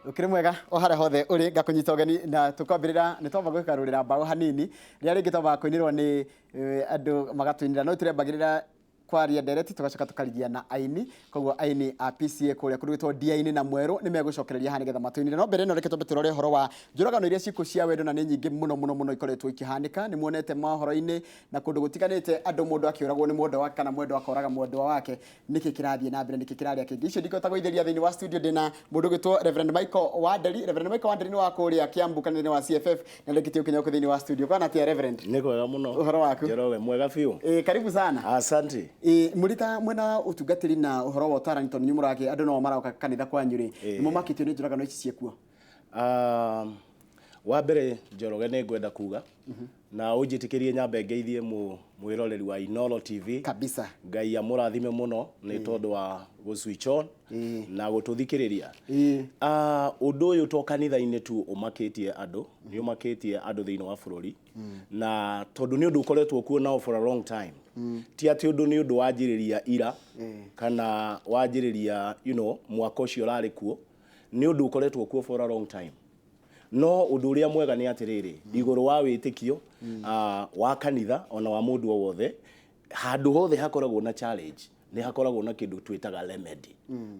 ukiri mwega o hara hothe uri ngakunyita ugeni na tukwambirira ni twamba gwikarurira mbago hanini ria ringi twamba kuinirwo ni andu magatwinira no turembagirira kwaria direct tugacoka tukarigia na aini koguo aini a PCA kuria kurugitwo dia-ini na mweru ni megucokereria hani getha matwinire no mbere no reke tumbe turore horo wa njuragano iria ciku cia wendo na ni nyingi muno ikoretwo ikihanika ni muonete mahoro-ini na kundu gutiganite andu mundu akiuragwo ni mundu wake kana mundu akoraga mundu wake niki kirathie na mbere niki kiraria kingi icio ndiko tagwitheria thiini wa studio ndina mundu gitwo Reverend Michael Wanderi ni wa kuria Kiambu kana ni wa CFF na lekiti ukinya ku thiini wa studio kana tia Reverend niko wega muno uhoro waku Njoroge mwega fiu karibu sana asante murita mwena utungatiri na uhoro wa utarani tondu nyumurage andu no maroka kanitha kwanyu ri nimo makitio ni njuragano ici ciekuo wa mbere Njoroge ni ngwenda kuga na unjitikirie nyambe ngeithie mwiroreri wa Inoro TV kabisa ngai amurathime muno ni tondu wa go switch on na gututhikiriria undu uyu to kanitha-ini tu umakitie andu ni umakitie andu thiini wa bururi na tondu ni undu ukoretwo kuo now for a long time ti ati undu ni undu wanjiriria ira kana wanjiriria mwaka ucio rari kuo ni undu ukoretwo kuo for a long time no undu uria mwega ni atiriri iguru wa witikio wa kanitha ona wa mundu o wothe handu hothe hakoragwo na challenge ni hakoragwo na kindu twitaga remedy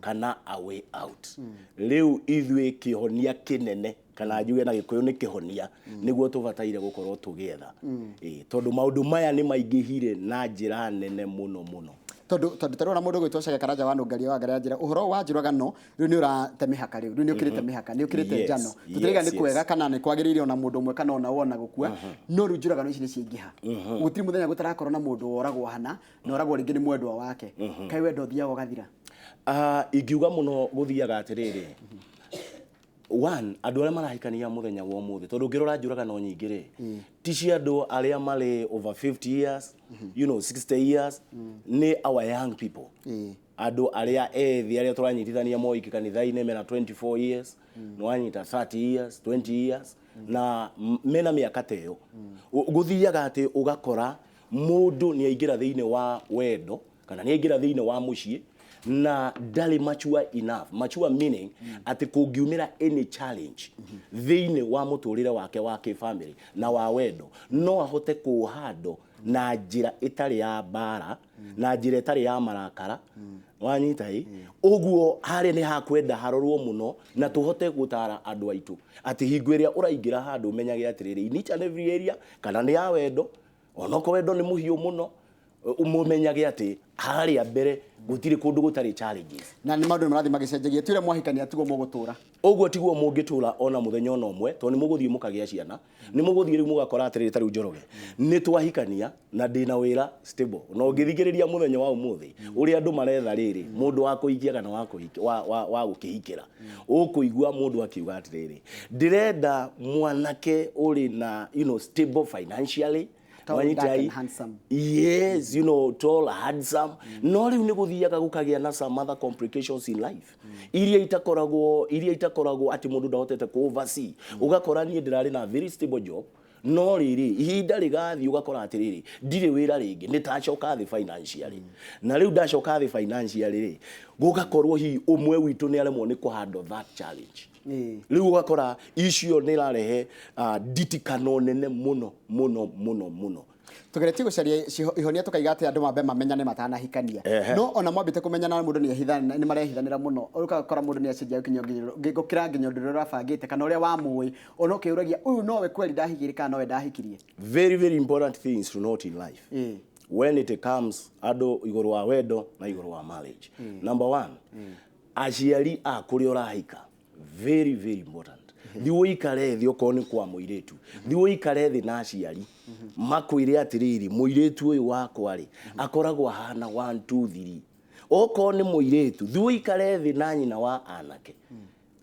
kana a way out riu ithwe kihonia kinene kana njuge na gikuyu ni kihonia niguo tubataire gukorwo tugietha tondu maundu maya ni maingihire na njira nene muno tondu tarona mundu gwitwa Karaja wa Nungaria wa Ngaria njira uhoro wa njuragano riu ni urate mihaka riu ni ukirite mihaka ni ukirite njano tutiriga ni kwega kana ni kwagiriire ona mundu umwe kana ona wona gukua no riu njuragano ici ni ciingiha gutiri muthenya gutarakorwo na mundu oragwo hana na oragwo ringi ni mwendwa wake kai wendo thiago gathira ingiuga muno guthiaga atiriri one andu aria marahikania muthenya wa umuthi tondu ngirora njuragano nyingi ri ti cia andu aria mari over 50 years 60 years ni our young people andu aria ethi aria turanyitithania moiki kanitha-ini mena 24 years no anyita 30 years 20 years na mena miaka teyo guthiaga ati ugakora mundu ni aingira thiini wa wendo kana ni aingira thiini wa mucii na dali mature enough mature meaning ati kungiumira any challenge thiini wa muturire wake wa family na wa wendo no ahote kuhando na njira itari ya bara na njira itari ya marakara wanyita uguo hari ni hakwenda harorwo muno na tuhote gutara andu aitu ati hingo iria uraingira handu menyage atiriri in each and every area kana ni ya wendo onoko wendo ni muhiu muno umumenyage ati hari mbere gutire kundu gutari challenges na ni maundu marathi magicenjagia twire mwahikania tugo mugutura uguo tiguo mungitura ona muthenya ona umwe to ni muguthie mukagia ciana ni muguthie riu mugakora atiriri tari Njoroge ni twahikania na ndina wira stable no ngithigiriria muthenya wa umuthi uri andu maretha riri mundu wa kuikia kana wa gukihikira ukuigua mundu akiuga atiriri ndirenda mwanake uri na stable financially handsome. Yes, tall, handsome. No riu ni guthiaga gukagia na some other complications in life. Iria itakoragwo ati mundu ndahotete ku oversee. Ugakora ni ndirari na very stable job. No riri ihinda rigathi ugakora atiriri ndire wira ringi nitacoka thi financially na riu ndacoka thi financially ri gugakorwo hi umwe witu ni aremwo ni kuhandle that challenge riu ugakora icio ni rarehe ditikano nene muno tugereti gucaria ihonia tukaigate andu mambe mamenyane matana hikania no ona mwambite kumenyana mundu ni ahithana ni marehithanira muno ukakora mundu ni acenjia gukira nginyo ndiro rabangite kana uria wamui ona ukiuragia uyu nowe kweli ndahigire kana nowe ndahikirie very important things to note in life when it comes ado iguru wa wendo na iguru wa marriage number 1 aciari akuri urahika very important thiwo ikare thio koni kwa muiretu thiwo ikare thi na aciari makwire atiriri muiretu uyu wakwa ri akoragwo hana 1 2 3 oko ni muiretu thiwo ikare thi na nyina wa anake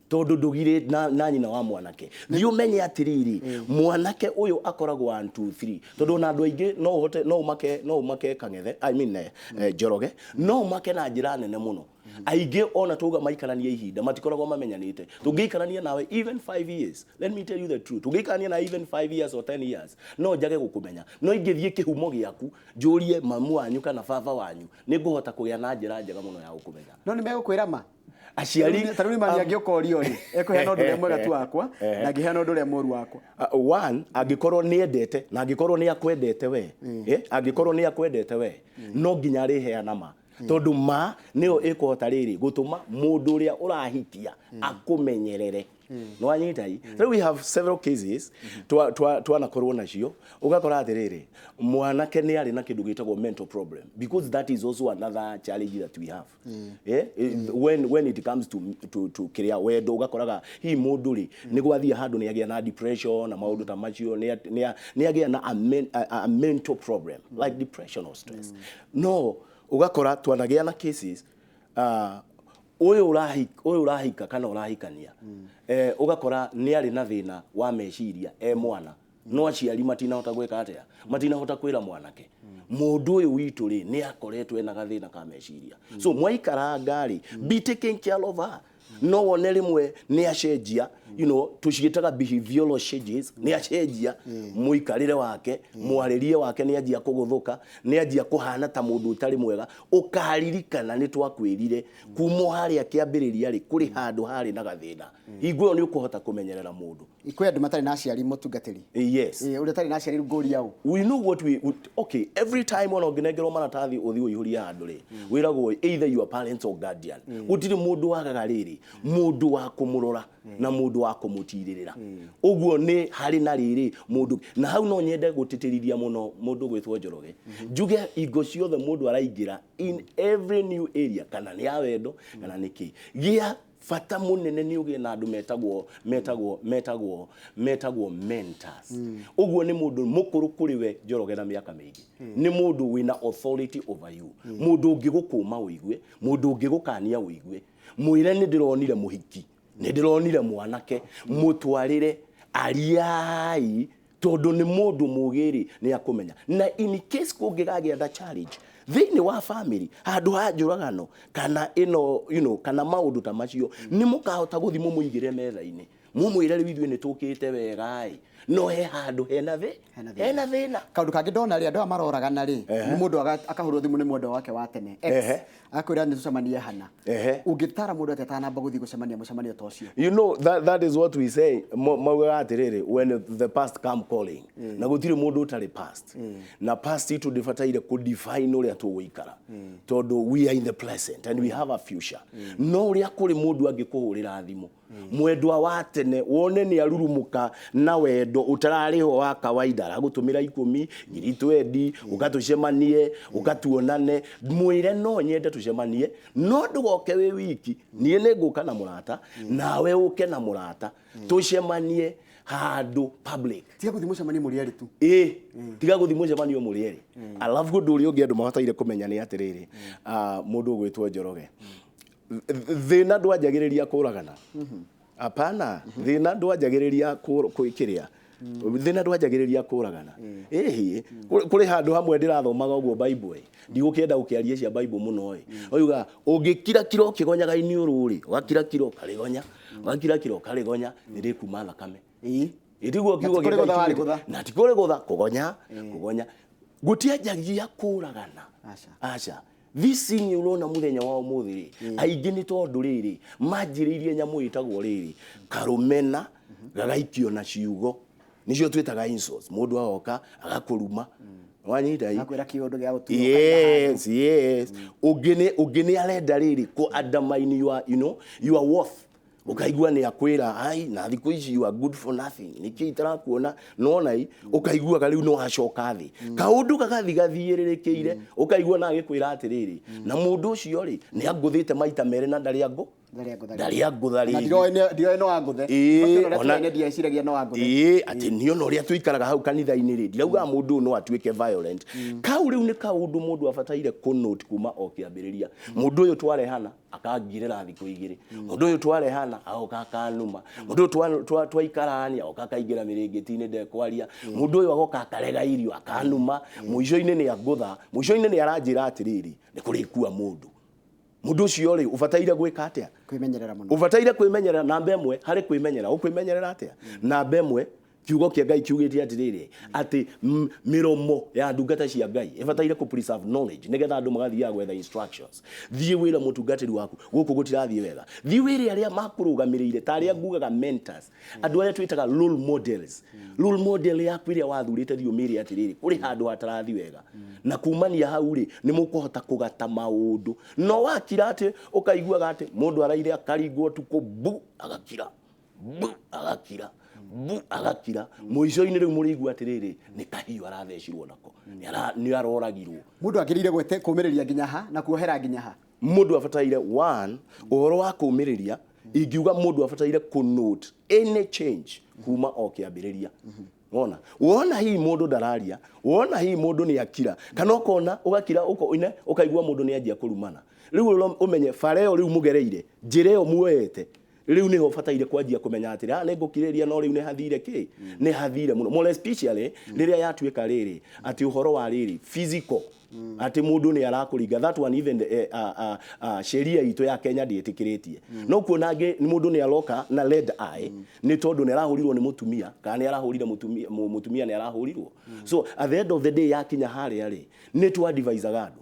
tondu ndugire na nyina wa mwanake thiwo menye atiriri mwanake uyu akoragwo 1 2 3 tondu na andu aingi no umake kangethe Njoroge no umake na njira nene muno aige ona tuga maikarania ihinda matikoragwo mamenyanite tungiikarania nawe even 5 years let me tell you the truth tungiikarania na even 5 years or 10 years no njage gukumenya no ingithie kihumo giaku njurie mamu wanyu kana baba wanyu ninguhota kugia na njira njega muno ya gukumenya no ni megukwira ma aciari taruni mani angiokorio ri ekuheana undu mwega tu wakwa na ngiheana undu moru wakwa. One, agikorwo ni endete na agikorwo ni akwendete we, agikorwo ni akwendete we, no nginya riheana ma. Tondu ma nio ikuhota riri gutuma mundu uria urahikia akumenyerere. No anyita hi. So we have several cases twana korwo nacio ugakora atiriri mwanake ni ari na kindu gitagwo mental problem, because that is also another challenge that we have. When it comes to kiria wendo ugakoraga hi mundu ri ni gwathia handu ni agia na depression na maundu ta macio ni agia na a mental problem like depression or stress. No ugakora twanagia na cases uyu urahika kana urahikania ugakora ni ari na thina wa meciria mwana no aciari matinahota gwika atia matinahota kwira mwanake mundu uyu witu ri ni akoretwe ena gathina ka meciria. So mwaikara ngari be taking care of her. No one rimwe ni acenjia, you know, tucigitaga behavioral changes, ni acenjia muikarire wake, mwaririe wake ni ajia kuguthuka, ni ajia kuhana ta mundu utari mwega, ukaririkana ni twakwirire kumo hari akiambiriria ri kuri handu hari na gathina. Igwe ni ukuhota kumenyerera mundu. Ikwe andu matari na aciari mutungatiri. Yes. Uri tari na aciari nguri yao. We know what okay, every time one ogenegerwo maratathi uthi uihuria handu ri, wiragwo either your parents or guardian. Utiri mundu wagagariri, mundu wa kumurora na mundu wa kumutirira. Uguo ni hari na riri mundu na hau no nyende gutitiriria muno mundu gwithwo Njoroge. Njuge igo ciothe mundu araingira in every new area kana ni awendo kana niki gia fata munene ni ugie na andu metagwo mentors. Uguo ni mundu mukuru kuri we Njoroge na miaka mingi. Ni mundu wina authority over you. Mundu ngigukuma uigwe, mundu ngigukania uigwe. Mwire ni ndironire muhiki, ni ndironire mwanake, mutwarire ariai tondu ni mundu mugiri ni akumenya. Na in case kungigagia da challenge thini wa family handu ha njuragano kana ino kana maundu ta macio ni mukahota guthi mumuigire metha-ini mumwire ri withwe ni tukite wega no he handu hena thina. Kaundu kangi ndona ri andu amaroragana ri ni mundu akahurwo thimu ni mundu wake wa tene akwira ni tucemanie hana ungitara mundu atanamba guthi gucemania mucemanio ta ucio. You know that is what we say mauga atiriri when the past come calling na gutire mundu utari past na past itu difataire ku define uria tuguikara tondu we are in the present and we have a future. No uria kuri mundu angikuhurira thimu mwendwa wa tene wone ni arurumuka na wendo utarariho wa kawaida agutumira 10 20 ukatucemanie ukatuonane mwire no nyende tucemanie no ndugoke we wiki nie nenguka na murata nawe uke na murata tucemanie handu public tiga guthi mucemanie murieri tu tiga guthi mucemanie murieri. Alafu gundu uri ungi andu mahataire kumenya ni atiriri mundu gwitwo Njoroge thina ndwanjagiriria kuragana apana thina ndwanjagiriria kuikiria thina ndwanjagiriria kuragana ehi kuri handu hamwe ndirathomaga uguo Bible ndigukienda ukiaria cia Bible muno oyuga ungikira kiro kigonyaga iniuru ri wakira kiro karigonya wakira kiro karigonya ndirikuma thakame itiguo kiugo na tikore gutha kugonya gutiajagia kuragana acha this thing urona muthenya wa umuthiri aingi ni tondu riri manjiriirie nyamu itagwo riri karumena gagaikio na ciugo nicio twitaga insults mundu agoka agakuruma wanyita hi akwira kiundu gia gutuka. Yes ugini arenda riri ku undermine your worth ukaigua ni akwira ai na thiku ici you are good for nothing niki itara kuona nona hi ukaigua kariu no acoka thi kaundu kagathi gathiererekeire ukaigua na agikwira atiriri na mundu ucio ri ni aguthite maita mere na ndari aguthari ndio no aguthe ona ndia iciragia no aguthe ati nio no ria tuikaraga hau kanitha-ini ri ndirauga mundu no atuike violent kau riu ni kaundu mundu abataire kunote kuma okiambiriria mundu uyu twarehana akangirira thiku igiri mundu uyu twarehana agoka akanuma mundu twaikarania agoka akaingira mirengeti-ini ndekwaria mundu uyu agoka akarega irio akanuma muico-ini ni agutha muico-ini ni aranjira atiriri ni kurikua mundu ucio ri ubataire gwika atia kwimenyerera muno ubataire kwimenyerera namba imwe hari kwimenyerera ukwimenyerera atia namba imwe kiugo kia Ngai kiugite atiriri ati miromo ya ndungata cia Ngai ibataire ku preserve knowledge nigetha andu magathia gwetha instructions thie wira mutungatiri waku guku gutirathie wega thie wira aria makurugamirire ta aria ngugaga mentors andu aria twitaga role models role model yaku iria wathurite thiumiri atiriri kuri handu hatarathi wega na kumania hau ri ni mukuhota kugata maundu no wakira ati ukaigua ati mundu araire akaringwo tuko bu agakira agakira muico-ini riu murigua atiriri ni kahiu arathecirwo nako ni aroragirwo mundu agirire gwete kumiriria nginya ha na kuohera nginya ha mundu abataire one uhoro wa kumiriria ingiuga mundu abataire ku note any change kuma o kiambiriria wona hii mundu ndararia wona hii mundu ni akira kana ukona ugakira ukaigua mundu ni anjia kurumana riu umenye fareo riu mugereire njireo muoete riu ni hobataire kwanjia kumenya atira ni ngukiriria no riu ni hathire ki ni hathire muno more especially riria yatuika riri ati uhoro wa riri physical ati mundu ni arakuringa that one even sheria itu ya Kenya ndiitikiritie no kuona ngi mundu ni aloka na red eye ni tondu ni arahurirwo ni mutumia kana ni arahurire mutumia ni arahurirwo so at the end of the day yakinya haria ri ni tu advise gadu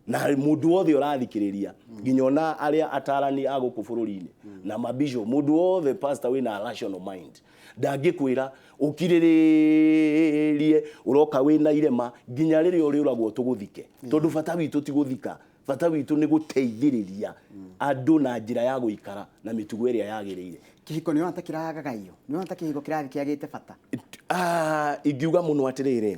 na mundu wothe urathikiriria nginyona aria atarani aguku bururi-ini na mabisho mundu wothe pastor wina rational mind ndangikwira ukiriririe uroka wina irema nginya riri uri uragwo tuguthike tondu bata witu ti guthika bata witu ni guteithiriria andu na njira ya guikara na mitugo iria yagirire kihiko ni wanta kiragagaio ni wanta kihiko kirathi kiagite bata ingiuga muno atiriri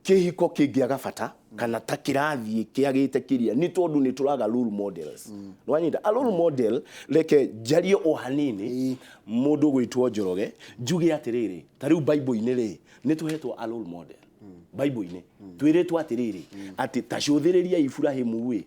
kihiko kingiaga bata kana ta kirathii kiagite kiria ni tondu ni turaga role models nwanyita a role model leke jario o hanini mundu gwitwo Njoroge njuge atiriri ta riu bible-ini ri ni tuhetwo a role model bible-ini twiritwo atiriri ati tacuthiriria Ibrahimu wi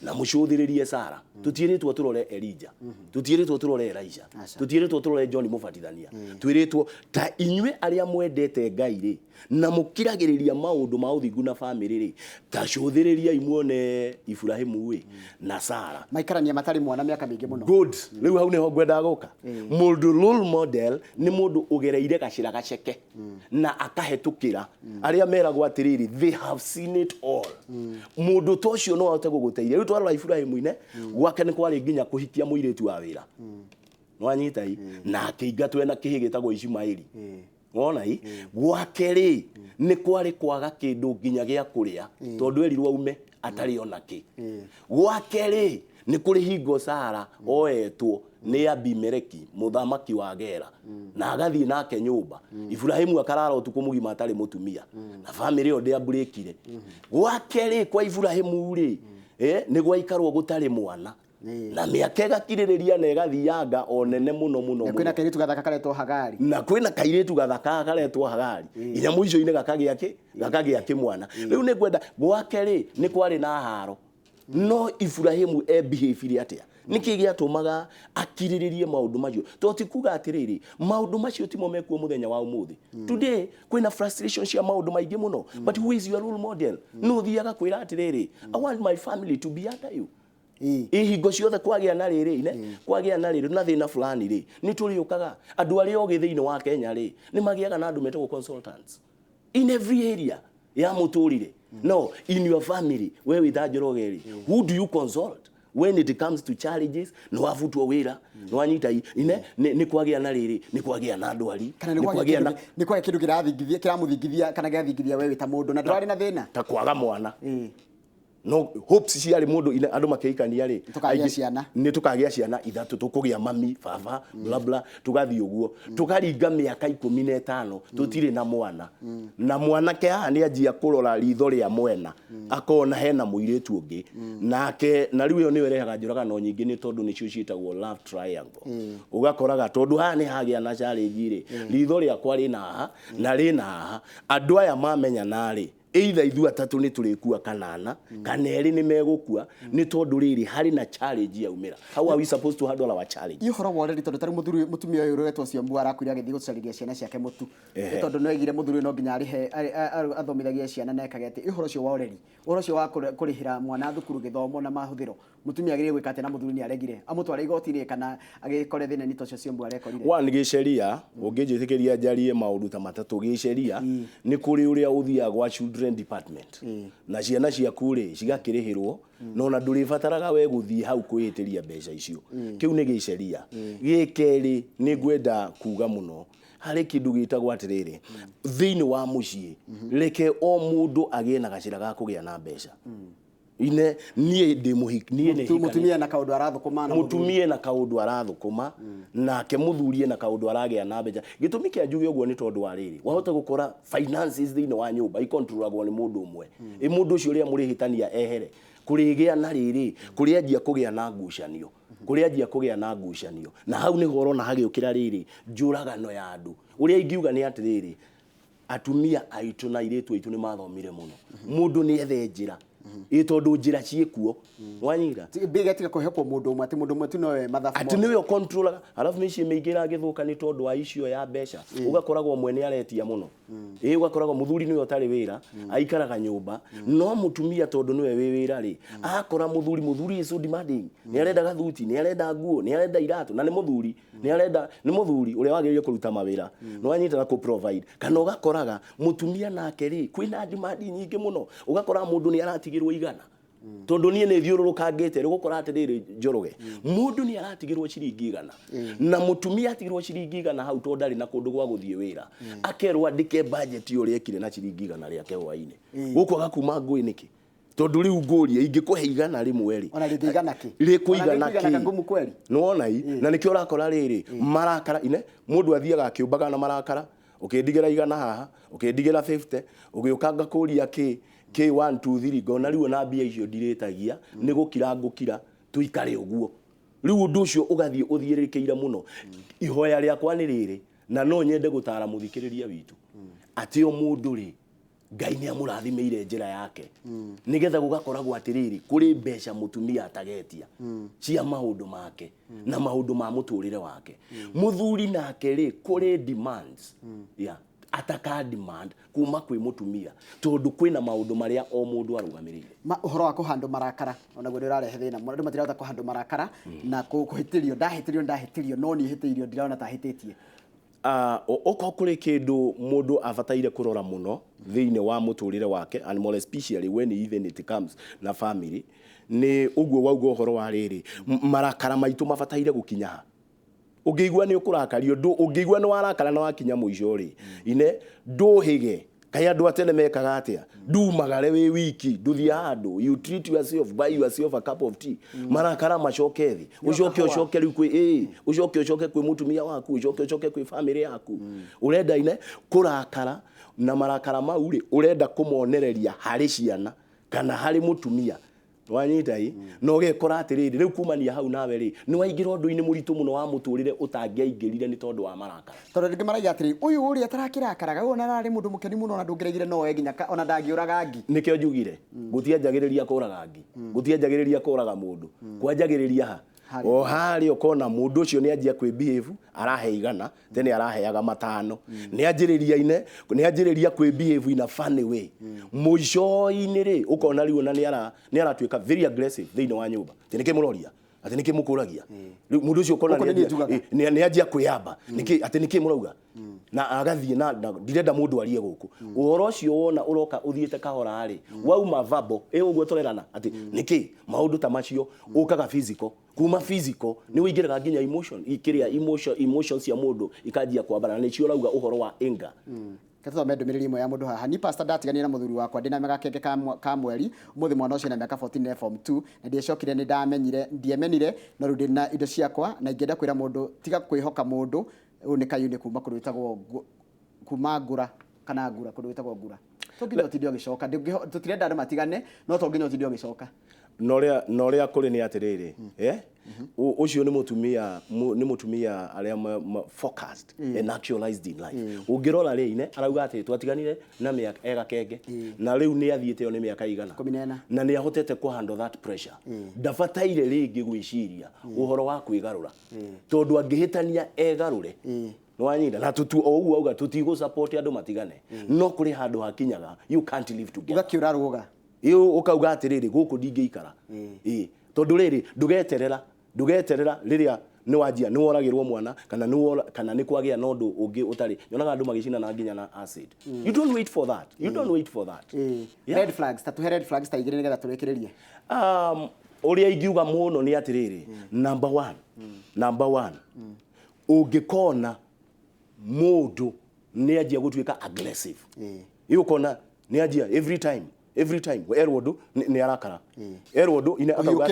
na mucuthiririe Sara tutiritwo turore Elijah tutiritwo turore Elisha tutiritwo turore John Mubatithania twiritwo ta inywe aria mwendete Ngai ri na mukiragiriria maundu ma uthingu na family ri tacuthiriria imuone Ibrahimu wi na Sara maikarania matari mwana miaka mingi muno good riu hau neho ngwenda guka mundu role model ni mundu ugereire gacira gaceke na akahetukira aria meragwo atiriri they have seen it all mundu tocio no ahote guguteithia riu twarora Ibrahimu ine gwake ni kwari nginya kuhikia muiritu wa wira nwanyita na akeingatwe na kihi gitagwo Ismaili wona hii gwake ri ni kwari kwaga kindu nginya gia kuria tondu erirwo ume atari onaki gwake ri ni kuri hingo Sara oetwo ni Abimeleki muthamaki wa Gera na agathie nake nyumba Ibrahimu akarara utuku mugima atari mutumia na family yo ndia breakire gwake ri kwa Ibrahimu ri ni gwaikarwo gutari mwana na miaka igakiririria na igathianga onene muno kwina kairitu gathaka karetwo Hagari na kwina kairitu gathaka karetwo Hagari inya muico-ini gakagia kimwana riu ni gwenda gwake ri ni kwari na haro no Ibrahimu behave atia niki giatumaga akiriririe maundu macio toti kuga atiriri maundu macio timo mekuo muthenya wa umuthi today kwina frustration cia maundu maingi muno but who is your role model no thiaga kwira atiriri I want my family to be under you hingo ciothe kwagia na riri kwagia na riri na thina fulani ri ni turiukaga andu aria ogi thiini wa Kenya ri ni magiaga na andu metagwo consultants in every area ya muturire no in your family where with Njoroge ri who do you consult when it comes to challenges no wavutwo wira no wanyita ni kwagia na riri ni kwagia na ndwari ni kwagia ni kwa kindu kirathingithia kiramuthingithia kana gathingithia wewe ta mundu na ndwari na thina ta kwaga mwana no hopes ciari mundu ina andu makeikania ri ni tukagia ciana ithatu tukugia mami baba bla bla tugathi uguo tukaringa miaka 15 tutire na mwana na mwanake haha ni anjia kurora ritho ria mwena akona hena muiritu ungi nake na riu yo ni werehaga njoragano nyingi ni tondu ni cio ciitagwo love triangle ugakoraga tondu haha ni hagia na challenge ri ritho ria kwari na haha na ri na haha andu aya mamenya nari either ithu atatu ni turikua kanana kana eri ni megukua ni tondu riri hari na challenge yaumira. How are we supposed to handle our challenge? Ihoro wore tondu tari mutumia uyu uretwo cio mbu arakuire agithii gucariria ciana ciake mutu tondu no egire muthuri no nginya arihe athomithagie ciana na ekagete ihoro cio woreri uhoro cio wa kurihira mwana thukuru githomo na mahuthiro mutumia agire gwikate na muthuri ni aregire amutware igoti-ini kana agikore thina ni tocio cio mbu arekorire. One giceria ungijitikiria njarie maundu ta matatu giceria ni kuri uria uthia gwa children department na ciana ciaku ri cigakirihirwo no na nduribataraga we guthii hau kwihitiria mbeca icio kiu ni giceria. Gikeri ni gwenda kuga muno hari kindu gitagwo atiriri thiini wa mucii reke o mundu agie na gacira ga kugia na mbeca ine nie ndi muhiki nie ne mutumia na kaundu arathukuma na mutumia na kaundu arathukuma nake muthurie na kaundu aragia na mbeca. Gitumi kia njuge uguo ni tondu wa riri wahota gukora finances thiini wa nyumba ikontrolagwo ni mundu umwe mundu ucio uria murihitania ehere kurigia na riri kurianjia kugia na ngucanio kurianjia kugia na ngucanio na hau ni horo na hagiukira riri njuragano ya andu uria ingiuga ni atiriri atumia aitu na iretu aitu ni mathomire muno mundu ni ethe njira tondu njira ciikuo wanyira biga tiga kuhekwo mundu umwe ati mundu umwe tu nowe mathabu ati niwe controller alafu mici meingira githuka ni tondu wa icio ya mbeca ugakoragwo mwene aretia muno ugakoragwo muthuri niwe utari wira aikaraga nyumba no mutumia tondu niwe wi wira ri akora muthuri iso demanding ni arenda gathuti ni arenda nguo ni arenda iratu na ni muthuri ni muthuri uria wagiririe kuruta mawira no anyita na ku provide kana ugakoraga mutumia nake ri kwina demand nyingi muno ugakora mundu ni aratigirwo igana tondu nie ni thiururukangite rigukora atiriri njoroge mundu ni aratigirwo ciringi igana na mutumia atigirwo ciringi igana hau tondu ndari na kundu gwa guthie wira akerwa ndike budget uria ekire na ciringi igana riake hwaini guko gakuma ngui niki tondu riu nguria ingikuhe igana rimwe ri ona ritigana ki rikuigana ki ngumu kweli nuona na nikio urakora riri marakara ine mundu athiaga akiumbaga na marakara ukindigira igana haha ukindigira 50 ugiukanga kuria ki K1 2 3 gona riu na mbia icio ndiretagia ni gukira ngukira tuikare uguo riu undu ucio ugathie uthierekeira muno ihoya riakwa ni riri na no nyende gutara muthikiriria witu ati o mundu ri Ngai ni amurathimeire njira yake nigetha gugakoragwo atiriri kuri mbeca mutumia atagetia cia maundu make na maundu ma muturire wake muthuri nake ri kuri demands ataka demand kuma kwi mutumia tondu kwina maundu maria o mundu arugamirire uhoro wa kuhandu marakara ona gwe urarehe thina mundu matirauta kuhandu marakara na kuhitirio ndahitirio no ni hitirio ndiraona ta hititie oko kuri kindu mundu abataire kurora muno thiine wa muturire wake and more especially when even it comes na family ni uguo waugo uhoro wa riri marakara maitu mabataire gukinya ungigwa ni ukurakario ungigwa ni warakara na wakinya muico ri ine nduhige kaya andu atene mekaga atia ndumagare wi wiki nduthia handu you treat yourself buy yourself a cup of tea marakara macoke thi ucoke riu kwi ucoke kwi mutumia waku ucoke kwi family yaku urenda ine kurakara na marakara mau ri urenda kumonereria hari ciana kana hari mutumia wanyita no gekora atiriri riu kumania hau nawe ri ni waingira undu-ini muritu muno wa muturire utangiaingirire ni tondu wa marakara tondu ringi maraiga atiri uyu uri atarakirakaraga ona rari mundu mukeni muno ona ndungiregire no eginya ona ndangiuraga ngi nikio njugire gutianjagiriria kuraga ngi gutianjagiriria kuraga mundu kwanjagiriria ha o hari ukona mundu ucio ni anjia kwi behave arahe igana tene araheaga matano ni anjiriria kwi behave in a funny way muico-ini ri ukona riu na ni aratuika very aggressive thiini wa nyumba tene kimuroria ati niki mukuragia mundu ucio ukona ni anjia kwiyamba niki ati niki murauga na agathie na ndirenda mundu arie guku uhoro ucio wona uroka uthiete kahora ri wauma vabo uguo torerana ati niki maundu ta macio ukaga physical kuma physical ni wingiraga nginya emotions ya mundu ikajia kwambara ni cio rauga uhoro wa anger Katho medo miriri mo ya mundu haha ni pastor datigania na muthuri wakwa ndina mega keke ka mweri umuthi mwana ucio na miaka 14 form 2 na ndiacokire ni ndiemenire na rundi na indo ciakwa na ingenda kwira mundu tiga kwihoka mundu ni kayuni kuma kurwitagwo kuma ngura kana ngura kurwitagwo ngura tongino tidio gicoka tutirenda andu matigane no tongino tidio gicoka noria kuri ni atiriri ucio ni mutumia aria focused and actualized in life ungirora ri ine arauga ati twatiganire na miaka egakenge na riu ni athiite ni miaka igana na ni ahotete ku handle that pressure ndabataire ringi gwiciria uhoro wa kwigarura tondu angihitania egarure nwanyida na tutu ougu auga tutigo support andu matigane no kuri handu hakinyaga you can't live together ugakiura ruga iyo ukauga atiriri guku ndingeikara tondu riri ndugeterera riria ni wajia ni woragirwo mwana kana ni kwagia nondu ungi utari nyonaga andu magicina na nginya na acid you don't wait for that red flags red flags ta igire nigetha turekererie uria ingiuga muno ni atiriri number 1 ungikona mundu ni ajia gutuika aggressive yukona ni ajia every time erwodu ni arakara erwodu ine akauga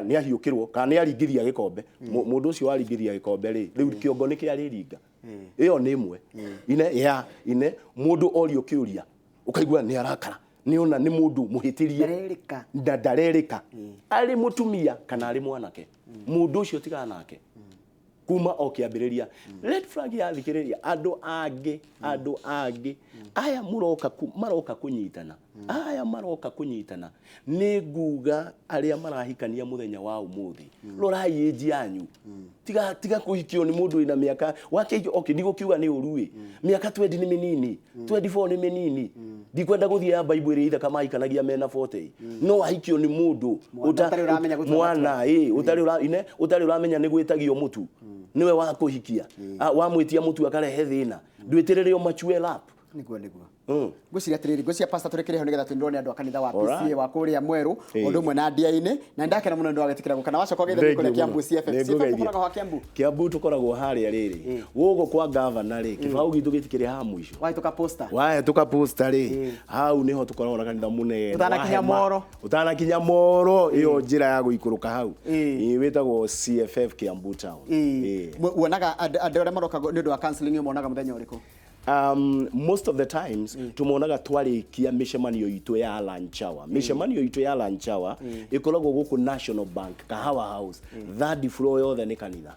ni ahiukirwo kana ni aringithia gikombe mundu ucio aringithia gikombe ri riu kiongo ni kiariringa iyo ni imwe ine mundu orio kiuria ukaigua ni arakara ni ona ni mundu muhitirie ndarerika ari mutumia kana ari mwanake mundu ucio tigana nake kuma okiambiriria red flag ya thikiriria andu angi aya maroka kunyitana ni nguga aria marahikania muthenya wa umuthi rorai age yanyu tiga kuhikio ni mundu ina miaka wake ndigo kiuga ni uruwi miaka 20 ni minini 24 ni minini ndikwenda guthia bible iri itha kama ikanagia mena 40 no ahikio ni mundu mwana utari uramenya ni gwitagio mutu niwe wa kuhikia wamwitia mutu akarehe thina ndwitiririo machue lap niguo ngwiciria atiriri ngwiciria pastor turekere ho nigetha twindrone andu a kanitha wa PCA wa kuria mweru undu mwe na ndia-ini na ndakena muno ndu agetikira gukana wacoka geitha kuria Kiambu CFF tukoragwo ha Kiambu tukoragwo haria riri gugu kwa governor ri kibau gitu gitikire ha mwisho wae tuka poster ri hau niho tukoragwo na kanitha munene utanakinya moro iyo njira ya guikuruka hau witagwo CFF Kiambu town wonaga andu aria maroka ni ndu wa counseling monaga muthenya uriku most of the times tumonaga twarikia mishemanio itu ya Lanchawa mishemanio itu ya Lanchawa ikoragwo guku National Bank Kahawa House that floor yothe ni kanitha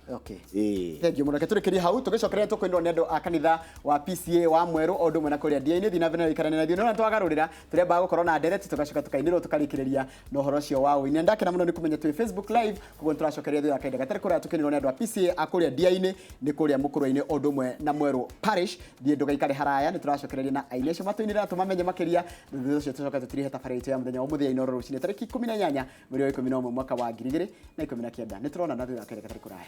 thank you muno keturekeria hau tugicokeria tukwendwo ni andu a kanitha wa PCA wa mweru ondu mwe na kuria dia-ini thina vena ikarane na thio no twagarurira tureba gukorwo na ndereti tugacoka tukainirwo tukarikiriria no horo cio wao ine ndakena muno ni kumenya twi Facebook live kugo turacokeria thio akaida gatari kuria tukinirwo ni andu a PCA akuria dia-ini ni kuria mukurwa-ini ondu mwe na mweru parish ndugaikare haraya ni turacokereria na aine cio matuinira tumamenye makiria thutha cio tucoka tutirihe tabarĩte ya muthenya wa muthia inoro rucine tariki 18 mweri wa 11 mwaka wa 2019 ni turona na thutha kare katari kuraya